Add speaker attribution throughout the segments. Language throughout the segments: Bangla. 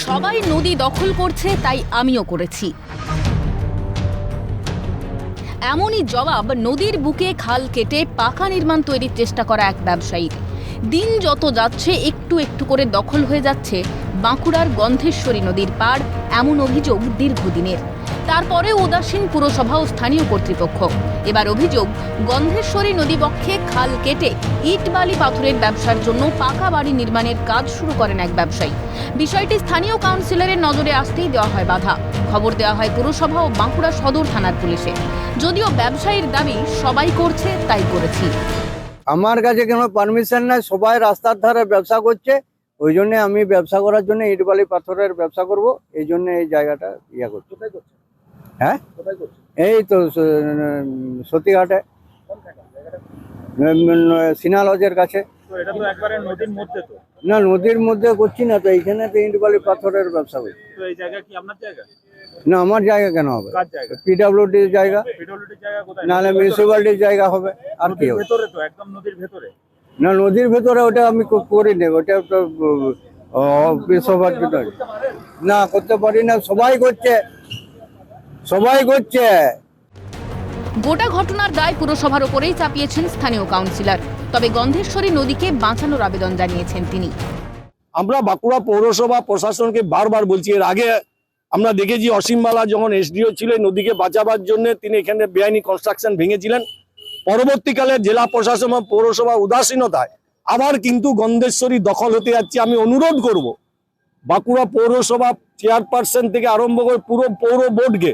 Speaker 1: সবাই নদী দখল করছে, তাই আমিও করেছি। এমনই জবাব নদীর বুকে খাল কেটে পাকা নির্মাণ তৈরির চেষ্টা করা এক ব্যবসায়ীর। দিন যত যাচ্ছে একটু একটু করে দখল হয়ে যাচ্ছে বাঁকুড়ার গন্ধেশ্বরী নদীর পাড়, এমন অভিযোগ দীর্ঘদিনের। তারপরে উদাসীন পুরসভা ও স্থানীয় কর্তৃপক্ষ। এবার অভিযোগ গন্ধেশ্বরী নদীবক্ষে খাল কেটে ইট বালি পাথরের ব্যবসার জন্য পাকা বাড়ি নির্মাণের কাজ শুরু করেন এক ব্যবসায়ী। বিষয়টি স্থানীয় কাউন্সিলরের নজরে আসতেই দেওয়া হয় বাধা। খবর দেওয়া হয় পুরসভা ও বাঁকুড়া সদর থানার পুলিশে। যদিও ব্যবসায়ীর দাবি সবাই করছে তাই করেছি।
Speaker 2: আমার কাছে কোনো পারমিশন নাই, সবাই রাস্তার ধারে ব্যবসা করছে, ওই জন্য আমি ব্যবসা করার জন্য ইট বালি পাথরের ব্যবসা করব, এই জন্য এই জায়গাটা ইয়া করছি। হ্যাঁ, এই তো সতীঘাটে সিনা লজের কাছে। না, নদীর মধ্যে করছি না তো, এইখানে তো ইট বালি পাথরের ব্যবসা করছি। না, আমার জায়গা কেন হবে? পিডব্লিউডির জায়গা, নাহলে মিউনিসিপ্যালিটির জায়গা হবে। আর কি হবে? না, নদীর ভেতরে ওটা আমি করি না, ওটা তো না করতে পারি না। সবাই করছে, সবাই করছে।
Speaker 1: গোটা ঘটনার দায় পুরসভার ওপরেই চাপিয়েছেন স্থানীয় কাউন্সিলর। তবে গন্ধেশ্বরী নদীকে বাঁচানোর আবেদন জানিয়েছেন তিনি।
Speaker 3: আমরা বাঁকুড়া পৌরসভা প্রশাসনকে বারবার বলছি, এর আগে আমরা দেখেছি অসীমবালা যখন এসডিও ছিল নদীকে বাঁচাবার জন্য তিনি এখানে বেআইনি কনস্ট্রাকশন ভেঙেছিলেন। পরবর্তীকালে জেলা প্রশাসন ও পৌরসভা উদাসীনতায় আবার কিন্তু গন্ধেশ্বরী দখল হতে যাচ্ছে। আমি অনুরোধ করব বাঁকুড়া পৌরসভা চেয়ারপারসন থেকে আরম্ভ করে পুরো পৌর বোর্ডকে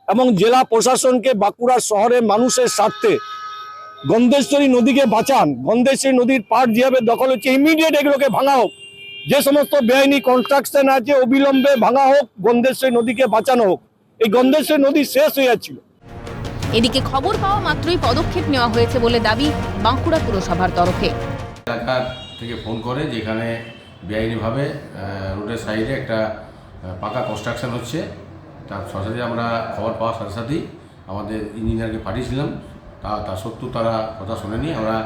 Speaker 3: এবং জেলা প্রশাসনকে বাঁকুড়া শহরের মানুষের স্বার্থে গন্ধেশ্বরী নদীকে বাঁচান। গন্ধেশ্বরী নদীর পাড় যেভাবে দখল হচ্ছে, ইমিডিয়েট এগুলোকে ভাঙা হোক। যে সমস্ত বেআইনি কনস্ট্রাকশন আছে অবিলম্বে ভাঙা হোক, গন্ধেশ্বরী নদীকে বাঁচানো হোক। এই গন্ধেশ্বরী নদী শেষ হয়ে যাচ্ছিল।
Speaker 1: এদিকে খবর পাওয়া মাত্রই পদক্ষেপ নেওয়া হয়েছে বলে দাবি বাঁকুড়া পুরসভার তরফে।
Speaker 4: এলাকা থেকে ফোন করে যেখানে বেআইনিভাবে রোডের সাইডে একটা পাকা কনস্ট্রাকশন হচ্ছে, তার সাথে আমরা খবর পাওয়ার সাথে সাথেই আমাদের ইঞ্জিনিয়ারকে পাঠিয়েছিলাম। তা সত্ত্বেও তারা কথা শোনেনি। আমরা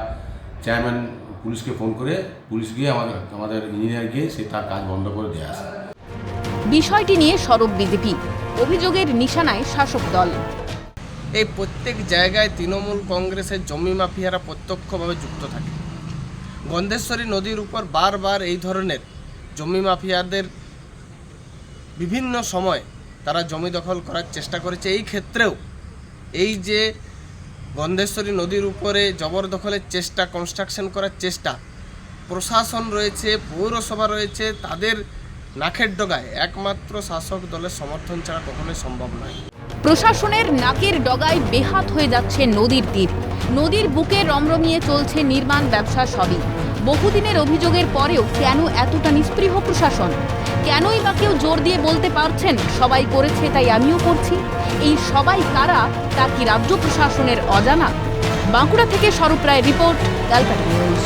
Speaker 4: চেয়ারম্যান পুলিশকে ফোন করে পুলিশ গিয়ে আমাদের ইঞ্জিনিয়ার গিয়ে সে তার কাজ বন্ধ করে দিয়ে আসে।
Speaker 1: বিষয়টি নিয়ে সরব বিজেপি, অভিযোগের নিশানায় শাসক দল।
Speaker 5: এই প্রত্যেক জায়গায় তৃণমূল কংগ্রেসের জমি মাফিয়ারা প্রত্যক্ষভাবে যুক্ত থাকে। গন্ধেশ্বরী নদীর উপর বারবার এই ধরনের জমি মাফিয়াদের বিভিন্ন সময় তারা জমি দখল করার চেষ্টা করেছে। এই ক্ষেত্রেও এই যে গন্ধেশ্বরী নদীর উপরে জবরদখলের চেষ্টা, কনস্ট্রাকশন করার চেষ্টা, প্রশাসন রয়েছে, পৌরসভা রয়েছে, তাদের নাকের ডগায় একমাত্র শাসক দলের সমর্থন ছাড়া কখনোই সম্ভব নয়।
Speaker 1: প্রশাসনের নাকের ডগায় বেহাত হয়ে যাচ্ছে নদীর তীর। নদীর বুকে রমরমিয়ে চলছে নির্মাণ ব্যবসা সবই। বহুদিনের অভিযোগের পরেও কেন এতটা নিস্পৃহ প্রশাসন? কেনই বা কেউ জোর দিয়ে বলতে পারছেন সবাই করেছে তাই আমিও করছি? এই সবাই কারা, তা কি রাজ্য প্রশাসনের অজানা? বাঁকুড়া থেকে স্বরূপ রায়ের রিপোর্ট, ক্যালকাটা নিউজ।